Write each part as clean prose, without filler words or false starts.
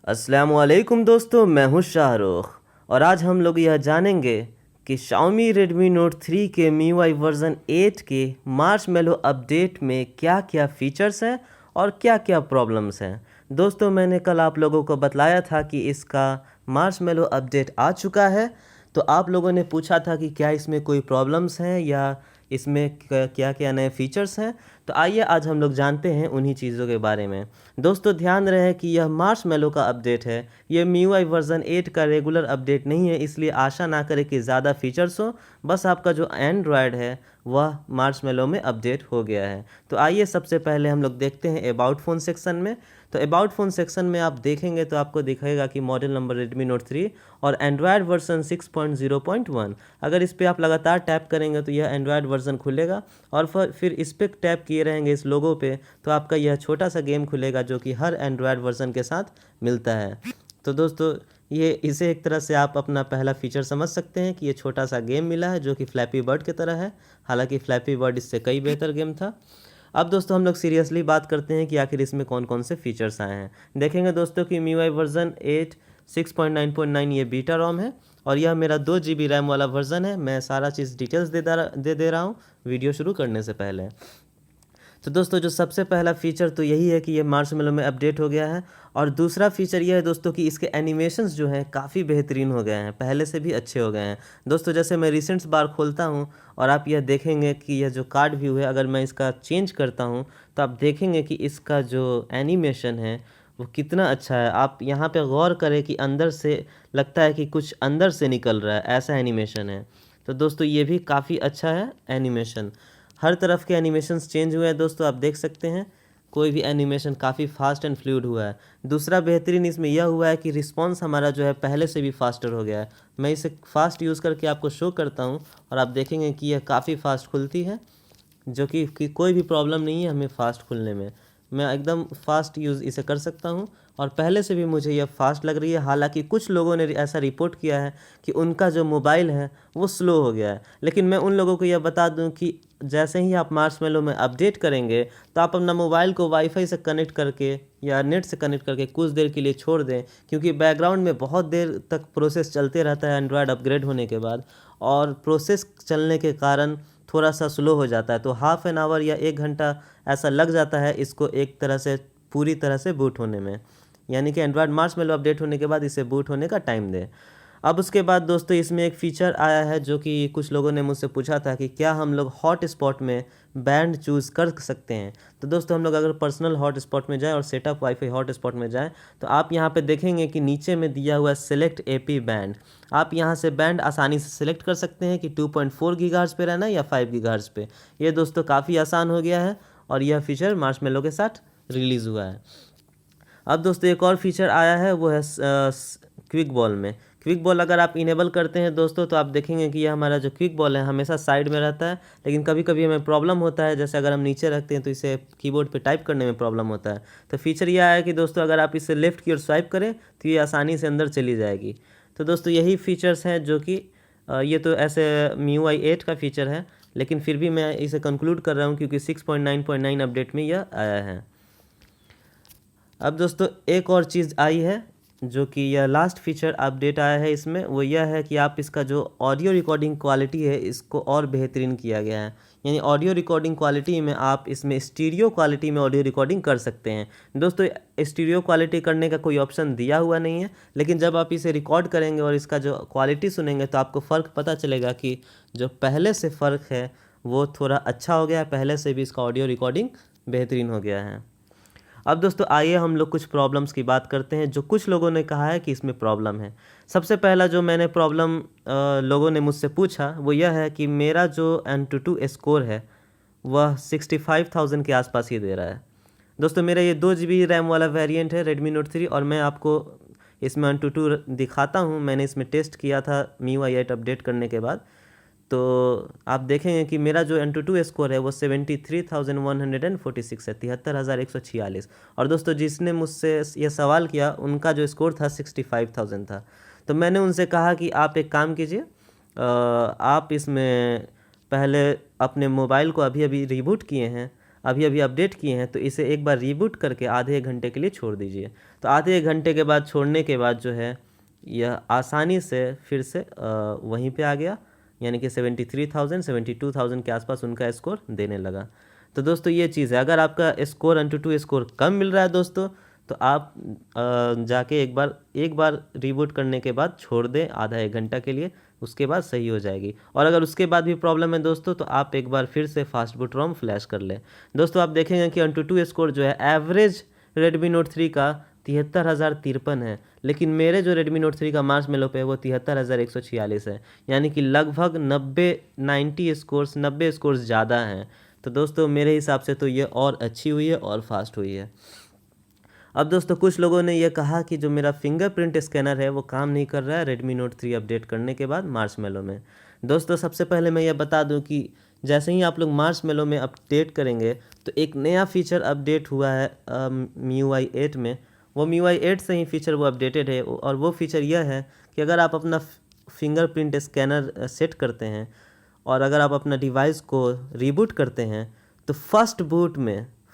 अस्सलामुअलैकुम दोस्तों, मैं हूं शाहरुख और आज हम लोग यह जानेंगे कि Xiaomi Redmi Note 3 के MIUI वर्जन 8 के मार्शमेलो अपडेट में क्या क्या फीचर्स हैं और क्या क्या प्रॉब्लम्स हैं। दोस्तों, मैंने कल आप लोगों को बतलाया था कि इसका मार्शमेलो अपडेट आ चुका है। तो आप लोगों ने पूछा था कि क्या इसमें कोई प्रॉब्लम्स हैं या इसमें क्या क्या नए फीचर्स हैं। तो आइए आज हम लोग जानते हैं उन्हीं चीज़ों के बारे में। दोस्तों, ध्यान रहे कि यह मार्शमेलो का अपडेट है, ये MIUI वर्जन 8 का रेगुलर अपडेट नहीं है, इसलिए आशा ना करें कि ज़्यादा फीचर्स हो। बस आपका जो एंड्रॉयड है वह मार्शमेलो में अपडेट हो गया है। तो आइए सबसे पहले हम लोग देखते हैं अबाउट फ़ोन सेक्शन में। तो अबाउट फ़ोन सेक्शन में आप देखेंगे तो आपको दिखेगा कि मॉडल नंबर Redmi Note 3 और एंड्रॉयड वर्जन 6.0.1। अगर इस पर आप लगातार टैप करेंगे तो यह एंड्रॉयड वर्जन खुलेगा और फिर इस पर टैप किए रहेंगे इस लोगो पे तो आपका यह छोटा सा गेम खुलेगा जो कि हर एंड्रॉयड वर्जन के साथ मिलता है। तो दोस्तों, ये इसे एक तरह से आप अपना पहला फीचर समझ सकते हैं कि ये छोटा सा गेम मिला है जो कि फ्लैपी बर्ड की तरह है। हालांकि फ्लैपी बर्ड इससे कई बेहतर गेम था। अब दोस्तों, हम लोग सीरियसली बात करते हैं कि आखिर इसमें कौन कौन से फीचर्स आए हैं। देखेंगे दोस्तों कि MIUI वर्जन 8 6.9.9 ये बीटा रोम है और यह मेरा 2 GB रैम वाला वर्जन है। मैं सारा चीज़ डिटेल्स दे रहा हूँ वीडियो शुरू करने से पहले। तो दोस्तों, जो सबसे पहला फ़ीचर तो यही है कि ये मार्शमेलो में अपडेट हो गया है और दूसरा फ़ीचर ये है दोस्तों कि इसके एनिमेशंस जो हैं काफ़ी बेहतरीन हो गए हैं, पहले से भी अच्छे हो गए हैं। दोस्तों, जैसे मैं रिसेंट्स बार खोलता हूँ और आप यह देखेंगे कि यह जो कार्ड व्यू है, अगर मैं इसका चेंज करता हूँ तो आप देखेंगे कि इसका जो एनिमेशन है वो कितना अच्छा है। आप यहाँ पे गौर करें कि अंदर से लगता है कि कुछ अंदर से निकल रहा है, ऐसा एनिमेशन है। तो दोस्तों, ये भी काफ़ी अच्छा है एनिमेशन। हर तरफ के एनिमेशंस चेंज हुए हैं दोस्तों, आप देख सकते हैं कोई भी एनिमेशन काफ़ी फास्ट एंड फ्लूइड हुआ है। दूसरा बेहतरीन इसमें यह हुआ है कि रिस्पॉन्स हमारा जो है पहले से भी फास्टर हो गया है। मैं इसे फास्ट यूज़ करके आपको शो करता हूं और आप देखेंगे कि यह काफ़ी फास्ट खुलती है, जो कि कोई भी प्रॉब्लम नहीं है हमें फ़ास्ट खुलने में। मैं एकदम फ़ास्ट यूज़ इसे कर सकता हूँ और पहले से भी मुझे यह फ़ास्ट लग रही है। हालांकि कुछ लोगों ने ऐसा रिपोर्ट किया है कि उनका जो मोबाइल है वो स्लो हो गया है, लेकिन मैं उन लोगों को यह बता दूं कि जैसे ही आप मार्शमेलो में अपडेट करेंगे तो आप अपना मोबाइल को वाईफाई से कनेक्ट करके या नेट से कनेक्ट करके कुछ देर के लिए छोड़ दें, क्योंकि बैकग्राउंड में बहुत देर तक प्रोसेस चलते रहता है एंड्रॉयड अपग्रेड होने के बाद, और प्रोसेस चलने के कारण थोड़ा सा स्लो हो जाता है। तो हाफ़ एन आवर या 1 घंटा ऐसा लग जाता है इसको एक तरह से पूरी तरह से बूट होने में, यानी कि एंड्रॉयड मार्शमेलो अपडेट होने के बाद इसे बूट होने का टाइम दे। अब उसके बाद दोस्तों, इसमें एक फ़ीचर आया है जो कि कुछ लोगों ने मुझसे पूछा था कि क्या हम लोग हॉट स्पॉट में बैंड चूज़ कर सकते हैं। तो दोस्तों, हम लोग अगर पर्सनल हॉट स्पॉट में जाएँ और सेटअप वाईफाई हॉट स्पॉट में जाएँ तो आप यहाँ पे देखेंगे कि नीचे में दिया हुआ है सेलेक्ट एपी बैंड। आप यहाँ से बैंड आसानी से सिलेक्ट कर सकते हैं कि 2.4 गीगाहर्ट्ज़ पे रहना है या 5 गीगाहर्ट्ज़ पे। ये दोस्तों काफ़ी आसान हो गया है और यह फीचर मार्शमेलो के साथ रिलीज़ हुआ है। अब दोस्तों, एक और फीचर आया है वो है क्विक बॉल में। क्विक बॉल अगर आप इनेबल करते हैं दोस्तों तो आप देखेंगे कि यह हमारा जो क्विक बॉल है हमेशा साइड में रहता है, लेकिन कभी कभी हमें प्रॉब्लम होता है, जैसे अगर हम नीचे रखते हैं तो इसे कीबोर्ड पे टाइप करने में प्रॉब्लम होता है। तो फीचर यह है कि दोस्तों अगर आप इसे लेफ़्ट की ओर स्वाइप करें तो ये आसानी से अंदर चली जाएगी। तो दोस्तों, यही फीचर्स हैं जो कि ये तो ऐसे MIUI 8 का फीचर है, लेकिन फिर भी मैं इसे कंक्लूड कर रहा हूँ क्योंकि 6.9.9 अपडेट में यह आया है। अब दोस्तों, एक और चीज़ आई है जो कि यह लास्ट फीचर अपडेट आया है इसमें, वो यह है कि आप इसका जो ऑडियो रिकॉर्डिंग क्वालिटी है इसको और बेहतरीन किया गया है। यानी ऑडियो रिकॉर्डिंग क्वालिटी में आप इसमें स्टीरियो क्वालिटी में ऑडियो रिकॉर्डिंग कर सकते हैं। दोस्तों, स्टीरियो क्वालिटी करने का कोई ऑप्शन दिया हुआ नहीं है, लेकिन जब आप इसे रिकॉर्ड करेंगे और इसका जो क्वालिटी सुनेंगे तो आपको फ़र्क पता चलेगा कि जो पहले से फ़र्क है वो थोड़ा अच्छा हो गया है, पहले से भी इसका ऑडियो रिकॉर्डिंग बेहतरीन हो गया है। अब दोस्तों, आइए हम लोग कुछ प्रॉब्लम्स की बात करते हैं जो कुछ लोगों ने कहा है कि इसमें प्रॉब्लम है। सबसे पहला जो मैंने प्रॉब्लम लोगों ने मुझसे पूछा वो यह है कि मेरा जो AnTuTu स्कोर है वह 65,000 के आसपास ही दे रहा है। दोस्तों, मेरा ये 2 GB रैम वाला वेरिएंट है Redmi Note 3 और मैं आपको इसमें AnTuTu दिखाता हूँ। मैंने इसमें टेस्ट किया था MIUI 8 अपडेट करने के बाद। तो आप देखेंगे कि मेरा जो AnTuTu स्कोर है वो 73,146 है, 73,146। और दोस्तों, जिसने मुझसे ये सवाल किया उनका जो स्कोर था 65,000 था। तो मैंने उनसे कहा कि आप एक काम कीजिए, आप इसमें पहले अपने मोबाइल को अभी अभी रिबूट किए हैं, अभी अभी अपडेट किए हैं, तो इसे एक बार रीबूट करके आधे एक घंटे के लिए छोड़ दीजिए। तो आधे एक घंटे के बाद छोड़ने के बाद जो है यह आसानी से फिर से वहीं पे आ गया, यानी कि 73,000 72,000 के आसपास उनका स्कोर देने लगा। तो दोस्तों ये चीज़ है, अगर आपका स्कोर AnTuTu स्कोर कम मिल रहा है दोस्तों, तो आप जाके एक बार रीबूट करने के बाद छोड़ दें आधा एक घंटा के लिए, उसके बाद सही हो जाएगी। और अगर उसके बाद भी प्रॉब्लम है दोस्तों, तो आप एक बार फिर से फास्ट बूट रोम फ्लैश कर लें। दोस्तों आप देखेंगे कि AnTuTu स्कोर जो है एवरेज Redmi Note 3 का 73,053 है, लेकिन मेरे जो Redmi Note 3 का मार्शमेलो पे है वो 73,146 है, यानी कि लगभग 90 स्कोर्स ज़्यादा हैं। तो दोस्तों मेरे हिसाब से तो ये और अच्छी हुई है और फास्ट हुई है। अब दोस्तों कुछ लोगों ने यह कहा कि जो मेरा फिंगरप्रिंट स्कैनर है वो काम नहीं कर रहा है Redmi Note 3 अपडेट करने के बाद मार्शमेलो में। दोस्तों सबसे पहले मैं ये बता दूं कि जैसे ही आप लोग मार्शमेलो में अपडेट करेंगे तो एक नया फीचर अपडेट हुआ है MIUI 8 में। वो MIUI 8 से ही फीचर वो अपडेटेड है, और वो फीचर यह है कि अगर आप अपना फिंगरप्रिंट स्कैनर सेट करते हैं और अगर आप अपना डिवाइस को रीबूट करते हैं, तो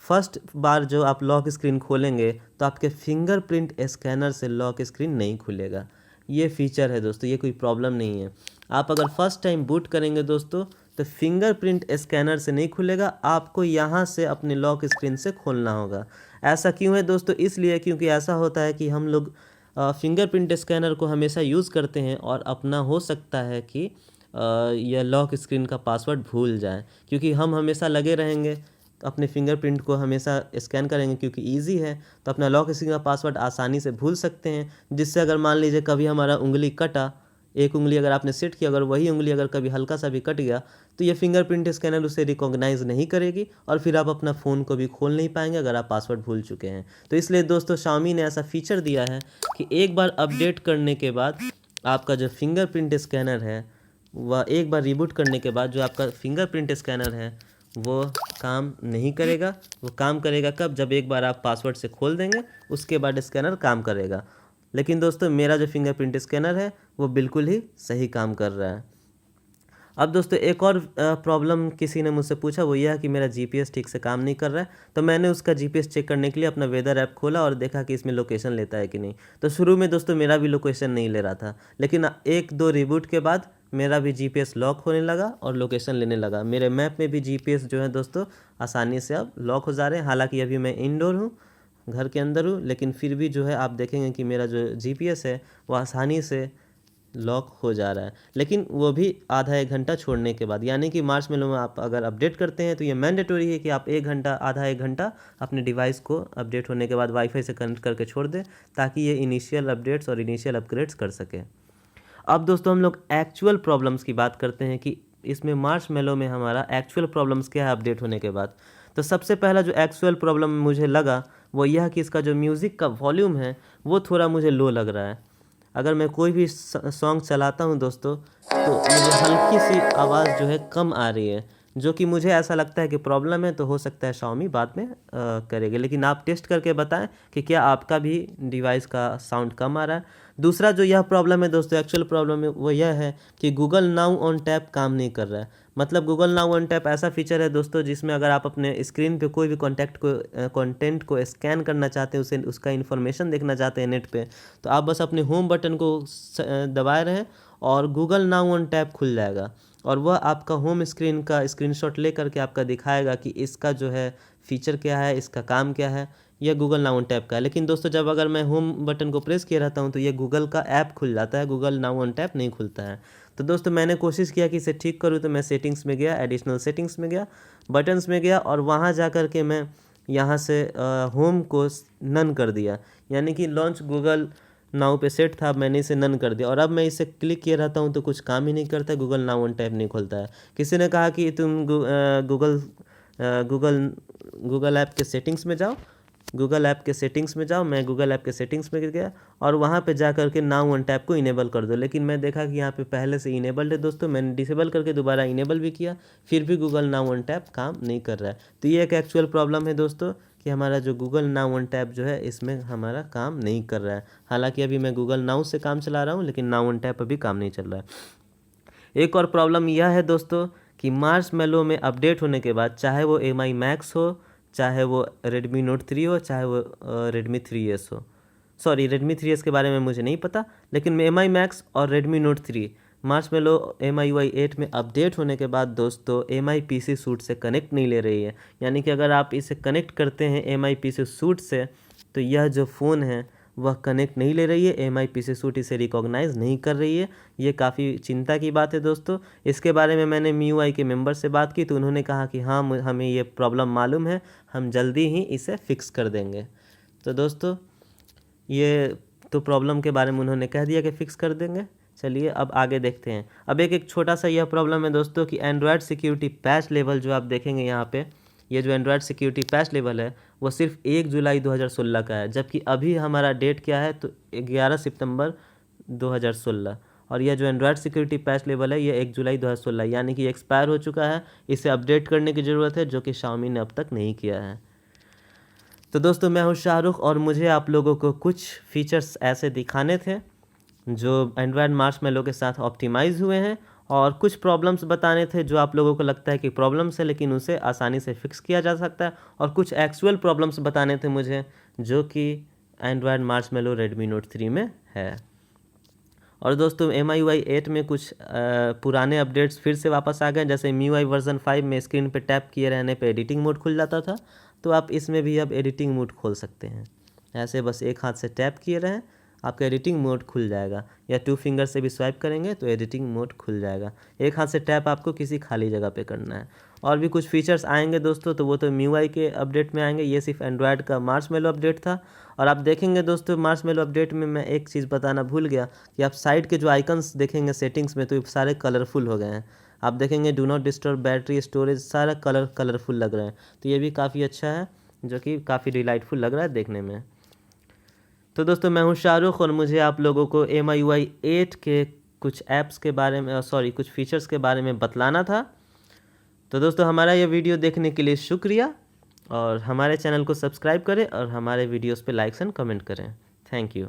फर्स्ट बार जो आप लॉक स्क्रीन खोलेंगे तो आपके फिंगरप्रिंट स्कैनर से लॉक स्क्रीन नहीं खुलेगा। ये फीचर है दोस्तों, ये कोई प्रॉब्लम नहीं है। आप अगर फर्स्ट टाइम बूट करेंगे दोस्तों तो फिंगरप्रिंट स्कैनर से नहीं खुलेगा, आपको यहाँ से अपने लॉक स्क्रीन से खोलना होगा। ऐसा क्यों है दोस्तों? इसलिए क्योंकि ऐसा होता है कि हम लोग फिंगरप्रिंट स्कैनर को हमेशा यूज़ करते हैं और अपना हो सकता है कि यह लॉक स्क्रीन का पासवर्ड भूल जाए, क्योंकि हम हमेशा लगे रहेंगे अपने फिंगरप्रिंट को हमेशा स्कैन करेंगे क्योंकि इजी है, तो अपना लॉक स्क्रीन का पासवर्ड आसानी से भूल सकते हैं। जिससे अगर मान लीजिए कभी हमारा उंगली कटा, एक उंगली अगर आपने सेट किया, अगर वही उंगली अगर कभी हल्का सा भी कट गया तो ये फिंगरप्रिंट स्कैनर उसे रिकॉग्नाइज नहीं करेगी और फिर आप अपना फ़ोन को भी खोल नहीं पाएंगे अगर आप पासवर्ड भूल चुके हैं। तो इसलिए दोस्तों Xiaomi ने ऐसा फीचर दिया है कि एक बार अपडेट करने के बाद आपका जो फिंगरप्रिंट स्कैनर है वह एक बार रिबूट करने के बाद जो आपका फिंगरप्रिंट स्कैनर है वो काम नहीं करेगा। वो काम करेगा कब? जब एक बार आप पासवर्ड से खोल देंगे उसके बाद स्कैनर काम करेगा। लेकिन दोस्तों मेरा जो फिंगरप्रिंट स्कैनर है वो बिल्कुल ही सही काम कर रहा है। अब दोस्तों एक और प्रॉब्लम किसी ने मुझसे पूछा, वो यह है कि मेरा GPS ठीक से काम नहीं कर रहा है। तो मैंने उसका GPS चेक करने के लिए अपना वेदर ऐप खोला और देखा कि इसमें लोकेशन लेता है कि नहीं। तो शुरू में दोस्तों मेरा भी लोकेशन नहीं ले रहा था, लेकिन एक दो रिबूट के बाद मेरा भी GPS लॉक होने लगा और लोकेशन लेने लगा। मेरे मैप में भी GPS जो है दोस्तों आसानी से अब लॉक हो जा रहे हैं। हालांकि अभी मैं इंडोर हूँ, घर के अंदर हूँ, लेकिन फिर भी जो है आप देखेंगे कि मेरा जो GPS है वो आसानी से लॉक हो जा रहा है, लेकिन वो भी आधा एक घंटा छोड़ने के बाद। यानी कि मार्शमेलो में आप अगर अपडेट करते हैं तो ये मैंडेटरी है कि आप आधा एक घंटा अपने डिवाइस को अपडेट होने के बाद वाईफाई से कनेक्ट करके छोड़ दें, ताकि ये इनिशियल अपडेट्स और इनिशियल अपग्रेड्स कर सके। अब दोस्तों हम लोग एक्चुअल प्रॉब्लम्स की बात करते हैं कि इसमें मार्शमेलो में हमारा एक्चुअल प्रॉब्लम्स क्या है अपडेट होने के बाद। तो सबसे पहला जो एक्चुअल प्रॉब्लम मुझे लगा वो यह कि इसका जो म्यूज़िक का वॉल्यूम है वो थोड़ा मुझे लो लग रहा है। अगर मैं कोई भी सॉन्ग चलाता हूं दोस्तों तो मुझे हल्की सी आवाज़ जो है कम आ रही है, जो कि मुझे ऐसा लगता है कि प्रॉब्लम है। तो हो सकता है Xiaomi बाद में करेगी, लेकिन आप टेस्ट करके बताएं कि क्या आपका भी डिवाइस का साउंड कम आ रहा है। दूसरा जो यह प्रॉब्लम है दोस्तों, एक्चुअल प्रॉब्लम है वो यह है कि गूगल नाउ ऑन टैप काम नहीं कर रहा है। मतलब गूगल नाउ ऑन टैप ऐसा फीचर है दोस्तों जिसमें अगर आप अपने स्क्रीन पे कोई भी कंटेंट को स्कैन करना चाहते हैं, उसे उसका इन्फॉर्मेशन देखना चाहते हैं नेट पे, तो आप बस अपने होम बटन को दबाए रहें और गूगल नाउ ऑन टैप खुल जाएगा और वह आपका होम स्क्रीन का स्क्रीनशॉट ले करके आपका दिखाएगा कि इसका जो है फीचर क्या है, इसका काम क्या है। यह गूगल नाउ ऑन टैप का है। लेकिन दोस्तों जब अगर मैं होम बटन को प्रेस किए रहता हूं तो यह गूगल का ऐप खुल जाता है, गूगल नाउ ऑन टैप नहीं खुलता है। तो दोस्तों मैंने कोशिश किया कि इसे ठीक करूं, तो मैं सेटिंग्स में गया, एडिशनल सेटिंग्स में गया, बटन्स में गया और वहां जा कर के मैं यहाँ से होम को नन कर दिया, यानी कि लॉन्च गूगल नाउ पे सेट था, मैंने इसे नन कर दिया और अब मैं इसे क्लिक किए रहता हूँ तो कुछ काम ही नहीं करता, गूगल नाउ ऑन टैप नहीं खुलता है। किसी ने कहा कि तुम गूगल ऐप के सेटिंग्स में जाओ, गूगल ऐप के सेटिंग्स में जाओ। मैं गूगल ऐप के सेटिंग्स में गया और वहाँ पे जा करके नाउ ऑन टैप को इनेबल कर दो, लेकिन मैं देखा कि यहाँ पे पहले से इनेबल्ड है दोस्तों। मैंने डिसेबल करके दोबारा इनेबल भी किया, फिर भी गूगल नाउ ऑन टैप काम नहीं कर रहा है। तो ये एक एक्चुअल प्रॉब्लम है दोस्तों कि हमारा जो गूगल नाउ ऑन टैप जो है इसमें हमारा काम नहीं कर रहा है। हालांकि अभी मैं गूगल नाउ से काम चला रहा हूँ, लेकिन नाउ ऑन टैप अभी काम नहीं चल रहा है। एक और प्रॉब्लम यह है दोस्तों कि मार्शमैलो में अपडेट होने के बाद चाहे वो MI Max हो, चाहे वो Redmi Note 3 हो, चाहे वो Redmi 3S हो, सॉरी Redmi 3S के बारे में मुझे नहीं पता, लेकिन MI Max और Redmi Note 3 मार्शमैलो MIUI 8 में अपडेट होने के बाद दोस्तों MI PC सूट से कनेक्ट नहीं ले रही है। यानी कि अगर आप इसे कनेक्ट करते हैं MI PC सूट से तो यह जो फ़ोन है वह कनेक्ट नहीं ले रही है, MI PC सूट इसे रिकॉग्नाइज़ नहीं कर रही है। ये काफ़ी चिंता की बात है दोस्तों। इसके बारे में मैंने MIUI के मेंबर से बात की तो उन्होंने कहा कि हाँ हमें ये प्रॉब्लम मालूम है, हम जल्दी ही इसे फिक्स कर देंगे। तो दोस्तों ये तो प्रॉब्लम के बारे में उन्होंने कह दिया कि फ़िक्स कर देंगे। चलिए अब आगे देखते हैं। अब एक छोटा सा यह प्रॉब्लम है दोस्तों कि एंड्रॉयड सिक्योरिटी पैच लेवल जो आप देखेंगे यहाँ पे, ये जो एंड्रॉयड सिक्योरिटी पैच लेवल है वो सिर्फ 1 जुलाई 2016 का है, जबकि अभी हमारा डेट क्या है तो 11 सितंबर 2016, और यह जो एंड्रॉयड सिक्योरिटी पैच लेवल है ये 1 जुलाई 2016 यानी कि एक्सपायर हो चुका है। इसे अपडेट करने की ज़रूरत है जो कि Xiaomi ने अब तक नहीं किया है। तो दोस्तों मैं हूँ शाहरुख और मुझे आप लोगों को कुछ फीचर्स ऐसे दिखाने थे जो एंड्रॉयड मार्शमैलो के साथ ऑप्टिमाइज़ हुए हैं, और कुछ प्रॉब्लम्स बताने थे जो आप लोगों को लगता है कि प्रॉब्लम्स है लेकिन उसे आसानी से फिक्स किया जा सकता है, और कुछ एक्चुअल प्रॉब्लम्स बताने थे मुझे जो कि एंड्रॉयड मार्शमैलो Redmi Note 3 में है। और दोस्तों MIUI 8 में कुछ पुराने अपडेट्स फिर से वापस आ गए। जैसे MIUI वर्जन 5 में स्क्रीन पे टैप किए रहने पे एडिटिंग मोड खुल जाता था, तो आप इसमें भी अब एडिटिंग मोड खोल सकते हैं। ऐसे बस एक हाथ से टैप किए रहें, आपका एडिटिंग मोड खुल जाएगा, या 2 फिंगर से भी स्वाइप करेंगे तो एडिटिंग मोड खुल जाएगा। एक हाथ से टैप आपको किसी खाली जगह पे करना है। और भी कुछ फीचर्स आएंगे दोस्तों, तो वो तो MIUI के अपडेट में आएंगे। ये सिर्फ एंड्रॉयड का मार्शमैलो अपडेट था। और आप देखेंगे दोस्तों मार्शमैलो अपडेट में मैं एक चीज़ बताना भूल गया कि आप साइड के जो आइकन्स देखेंगे सेटिंग्स में तो सारे कलरफुल हो गए हैं। आप देखेंगे do not disturb battery storage, सारा कलरफुल लग रहे हैं, तो ये भी काफ़ी अच्छा है, जो कि काफ़ी डिलाइटफुल लग रहा है देखने में। तो दोस्तों मैं हूं शाहरुख और मुझे आप लोगों को MIUI 8 के कुछ ऐप्स के बारे में कुछ फीचर्स के बारे में बतलाना था। तो दोस्तों हमारा ये वीडियो देखने के लिए शुक्रिया, और हमारे चैनल को सब्सक्राइब करें और हमारे वीडियोस पे लाइक्स एंड कमेंट करें। Thank you.